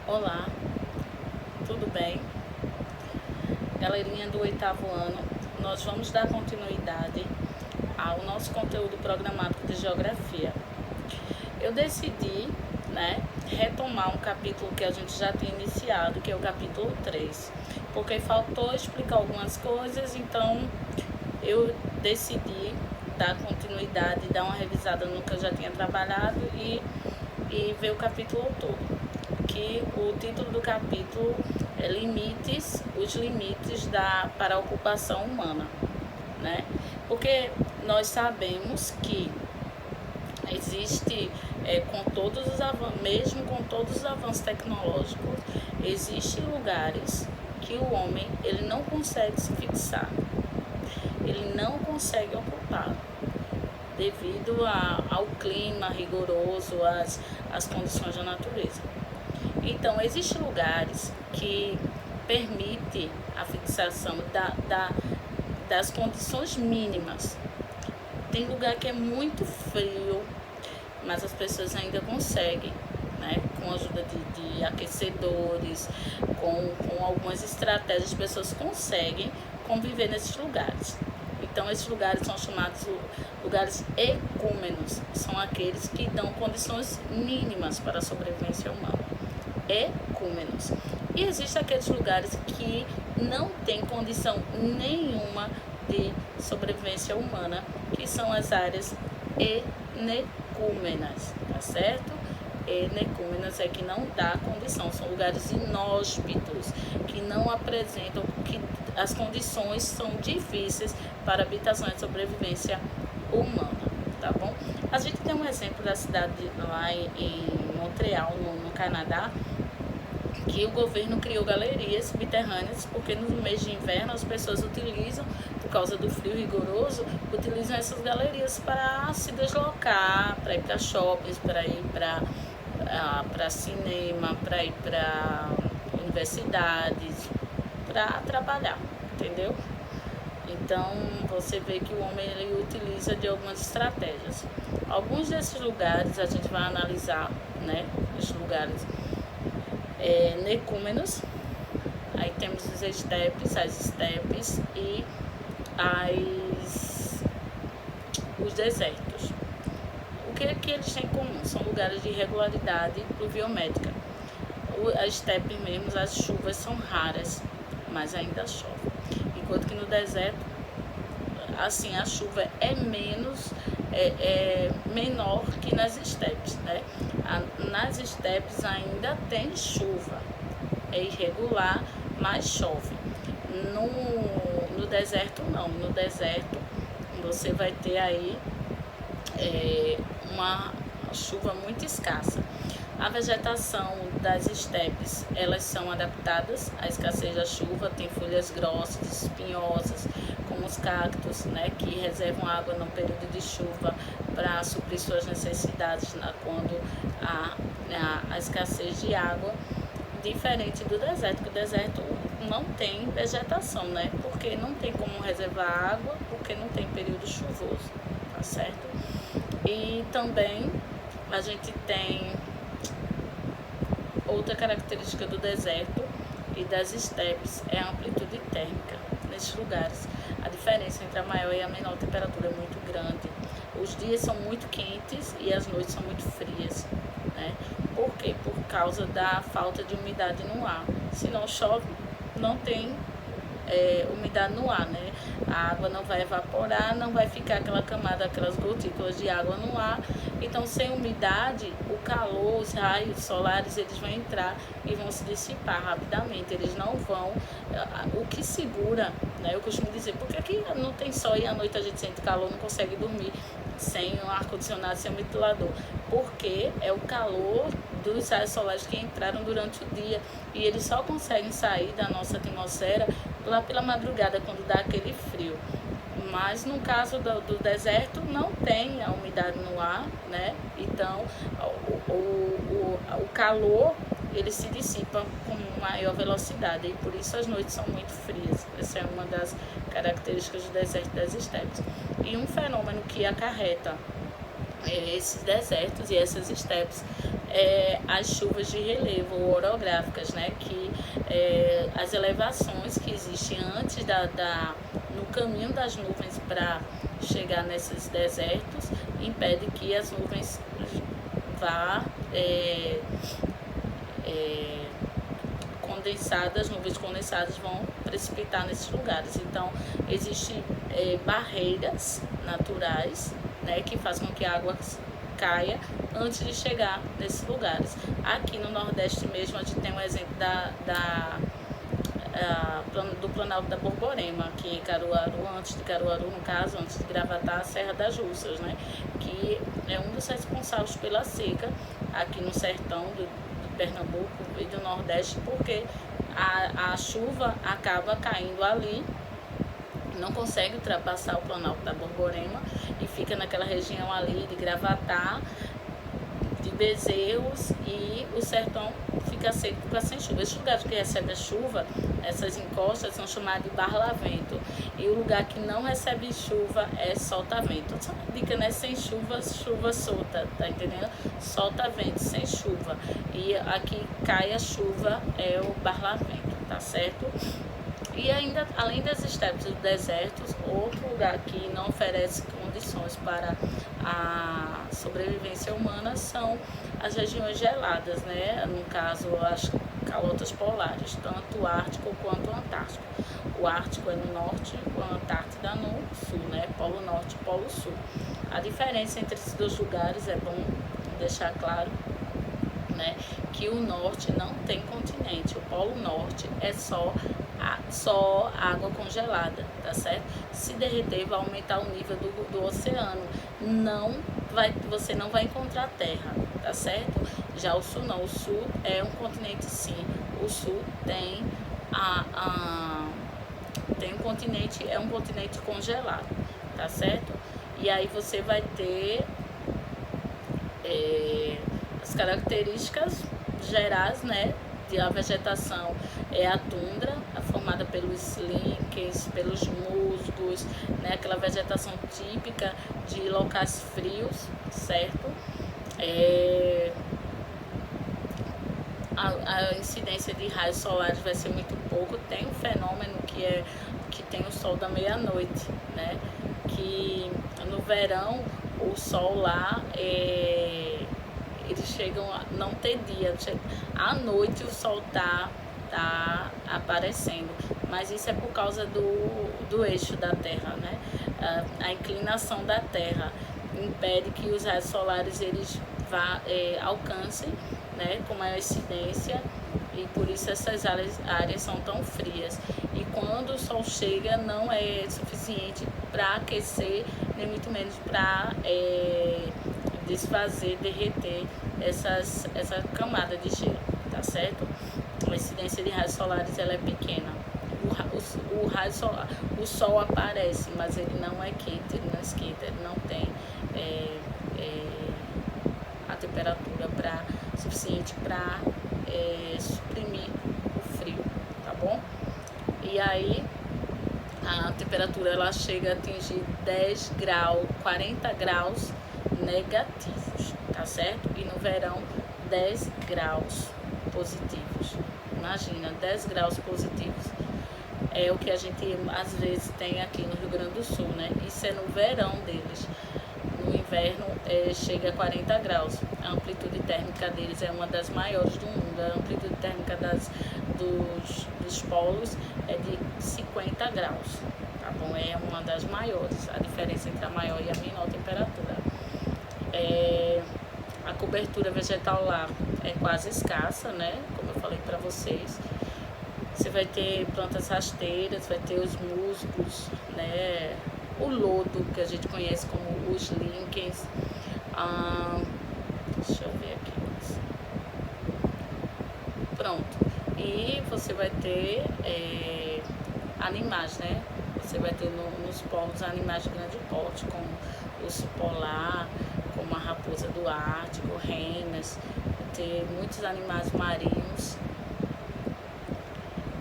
Olá, tudo bem? Galerinha do oitavo ano, nós vamos dar continuidade ao nosso conteúdo programático de Geografia. Eu decidi, retomar um capítulo que a gente já tinha iniciado, que é o capítulo 3, porque faltou explicar algumas coisas, então eu decidi dar continuidade, dar uma revisada no que eu já tinha trabalhado e ver o capítulo todo. Que o título do capítulo é os limites para a ocupação humana, né? Porque nós sabemos que existe, mesmo com todos os avanços tecnológicos, existem lugares que o homem ele não consegue se fixar, ele não consegue ocupar, devido ao clima rigoroso, às condições da natureza. Então, existem lugares que permitem a fixação das condições mínimas. Tem lugar que é muito frio, mas as pessoas ainda conseguem, com a ajuda de aquecedores, com algumas estratégias, as pessoas conseguem conviver nesses lugares. Então, esses lugares são chamados lugares ecúmenos, são aqueles que dão condições mínimas para a sobrevivência humana. Ecúmenos. E existem aqueles lugares que não têm condição nenhuma de sobrevivência humana, que são as áreas enecúmenas, tá certo? Enecúmenas é que não dá condição, são lugares inóspitos, que não apresentam, que as condições são difíceis para habitação e sobrevivência humana, tá bom? A gente tem um exemplo da cidade lá em Montreal, no Canadá, que o governo criou galerias subterrâneas, porque no mês de inverno as pessoas utilizam, por causa do frio rigoroso, utilizam essas galerias para se deslocar, para ir para shoppings, para ir para cinema, para ir para universidades, para trabalhar, entendeu? Então, você vê que o homem ele utiliza de algumas estratégias. Alguns desses lugares a gente vai analisar, os lugares necúmenos. Aí temos as estepes e os desertos. O que eles têm em comum? São lugares de irregularidade pluviométrica. A estepe mesmo, as chuvas são raras, mas ainda chove. Enquanto que no deserto, assim, a chuva é menor que nas estepes, né? Nas estepes ainda tem chuva, é irregular, mas chove. No deserto não, no deserto você vai ter aí uma chuva muito escassa. A vegetação das estepes, elas são adaptadas à escassez da chuva, tem folhas grossas, espinhosas, como os cactos, que reservam água no período de chuva para suprir suas necessidades quando há a escassez de água, diferente do deserto, que o deserto não tem vegetação, porque não tem como reservar água, porque não tem período chuvoso, tá certo? E também a gente tem outra característica do deserto e das estepes é a amplitude térmica. Nesses lugares, a diferença entre a maior e a menor temperatura é muito grande. Os dias são muito quentes e as noites são muito frias, Por quê? Por causa da falta de umidade no ar. Se não chove, não tem umidade no ar, A água não vai evaporar, não vai ficar aquela camada, aquelas gotículas de água no ar. Então, sem umidade, o calor, os raios solares, eles vão entrar e vão se dissipar rapidamente. Eles não vão... O que segura, eu costumo dizer, porque aqui não tem sol e à noite a gente sente calor, não consegue dormir sem um ar-condicionado, sem um ventilador, porque é o calor dos raios solares que entraram durante o dia e eles só conseguem sair da nossa atmosfera lá pela madrugada, quando dá aquele frio. Mas no caso do deserto não tem a umidade no ar, Então o calor ele se dissipa com maior velocidade e por isso as noites são muito frias. Essa é uma das características do deserto das estepes. E um fenômeno que acarreta esses desertos e essas estepes, as chuvas de relevo orográficas, né, que as elevações que existem antes no caminho das nuvens para chegar nesses desertos impede que as nuvens vá condensadas, nuvens condensadas vão precipitar nesses lugares. Então, existem barreiras naturais, né, que fazem com que a água caia antes de chegar nesses lugares. Aqui no Nordeste mesmo, a gente tem um exemplo do Planalto da Borborema, que Caruaru, antes de Caruaru, no caso, antes de Gravatá, a Serra das Russas, né, que é um dos responsáveis pela seca aqui no sertão do Pernambuco e do Nordeste, porque a chuva acaba caindo ali, não consegue ultrapassar o Planalto da Borborema e fica naquela região ali de Gravatá, de Bezerros, e o sertão fica seco, fica sem chuva. Esses lugares que recebem a chuva, essas encostas, são chamados de barlavento. E o lugar que não recebe chuva é solta-vento. Só uma dica, né? Sem chuva, chuva solta, tá entendendo? Solta-vento, sem chuva. E aqui cai a chuva, é o barlavento, tá certo? E ainda, além das estepes e dos desertos, outro lugar que não oferece condições para a sobrevivência humana são as regiões geladas, né? No caso, as calotas polares, tanto o Ártico quanto o Antártico. O Ártico é no norte, a Antártida no sul, né? Polo Norte e Polo Sul. A diferença entre esses dois lugares é bom deixar claro, né, que o norte não tem continente. O Polo Norte é só água congelada, tá certo? Se derreter, vai aumentar o nível do oceano. Você não vai encontrar terra, tá certo? Já o sul não. O sul é um continente, sim. O sul tem tem um continente, é um continente congelado, tá certo? E aí você vai ter as características gerais, né? A vegetação é a tundra, formada pelos lichens, pelos musgos, né? Aquela vegetação típica de locais frios, certo? A incidência de raios solares vai ser muito pouco. Tem um fenômeno que tem o sol da meia-noite, né? Que no verão o sol lá eles chegam a não ter dia, à noite o sol tá aparecendo, mas isso é por causa do eixo da Terra, né? A inclinação da Terra impede que os raios solares eles alcancem, né, com maior incidência, e por isso essas áreas são tão frias. E quando o sol chega, não é suficiente para aquecer, nem muito menos para desfazer, derreter essa camada de gelo, tá certo? A incidência de raios solares ela é pequena. O sol aparece, mas ele não é quente, ele não esquenta, ele não tem a temperatura suficiente para suprimir o frio, tá bom? E aí a temperatura ela chega a atingir 10 graus, 40 graus negativos, tá certo? E no verão 10 graus positivos. Imagina, 10 graus positivos é o que a gente às vezes tem aqui no Rio Grande do Sul, né? Isso é no verão deles. No inverno chega a 40 graus. A amplitude térmica deles é uma das maiores do mundo. A amplitude térmica dos polos é de 50 graus, tá bom? É uma das maiores. A diferença entre a maior e a menor temperatura. A cobertura vegetal lá é quase escassa, né? Como eu falei para vocês. Você vai ter plantas rasteiras, vai ter os musgos, né? O lodo, que a gente conhece como os lichens. Deixa eu ver aqui. Pronto. E você vai ter animais, né? Você vai ter nos polos animais de grande porte, como o urso polar, como a raposa do Ártico, renas, vai ter muitos animais marinhos.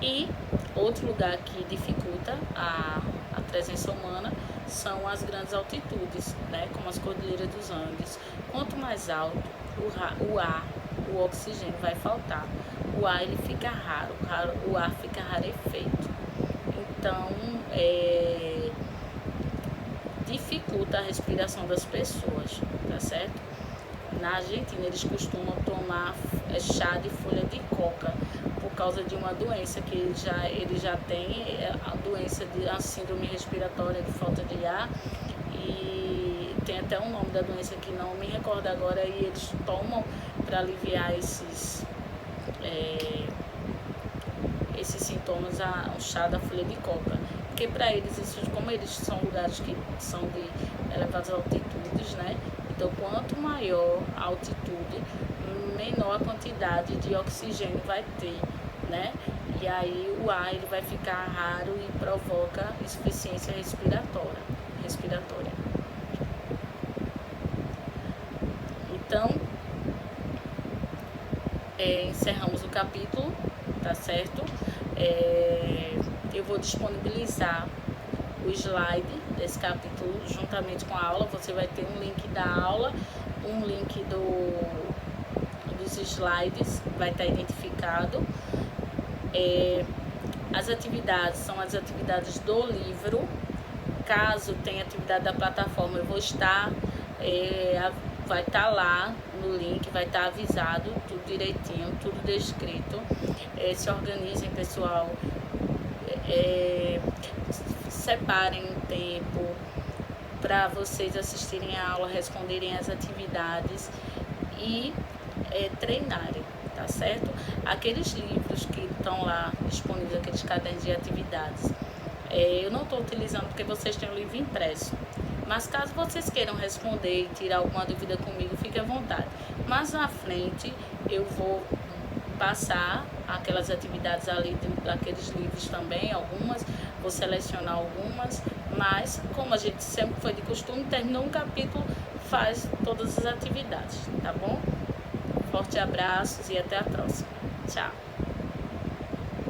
E outro lugar que dificulta a presença humana são as grandes altitudes, né, como as cordilheiras dos Andes. Quanto mais alto, o oxigênio vai faltar. O ar ele fica raro, o ar fica rarefeito. Então, dificulta a respiração das pessoas, tá certo? Na Argentina, eles costumam tomar chá de folha de coca por causa de uma doença que ele já tem, a doença de a síndrome respiratória de falta de ar, e tem até um nome da doença que não me recordo agora, e eles tomam para aliviar esses sintomas o chá da folha de coca. Porque para eles, como eles são lugares que são de elevadas altitudes, né? Então, quanto maior a altitude, menor a quantidade de oxigênio vai ter, né? E aí o ar ele vai ficar raro e provoca insuficiência respiratória. Então, encerramos o capítulo, tá certo? Eu vou disponibilizar o slide desse capítulo juntamente com a aula. Você vai ter um link da aula, um link dos slides, vai estar identificado. As atividades são as atividades do livro. Caso tenha atividade da plataforma, eu vou estar, vai estar lá no link, vai estar avisado, tudo direitinho, tudo descrito. Se organizem, pessoal. Separem um tempo para vocês assistirem a aula, responderem as atividades e treinarem, tá certo? Aqueles livros que estão lá disponíveis, aqueles cadernos de atividades, eu não estou utilizando porque vocês têm o livro impresso, mas caso vocês queiram responder e tirar alguma dúvida comigo, fique à vontade. Mas na frente eu vou passar aquelas atividades ali daqueles livros também, algumas, vou selecionar algumas, mas como a gente sempre foi de costume, terminou um capítulo, faz todas as atividades, tá bom? Forte abraços e até a próxima. Tchau!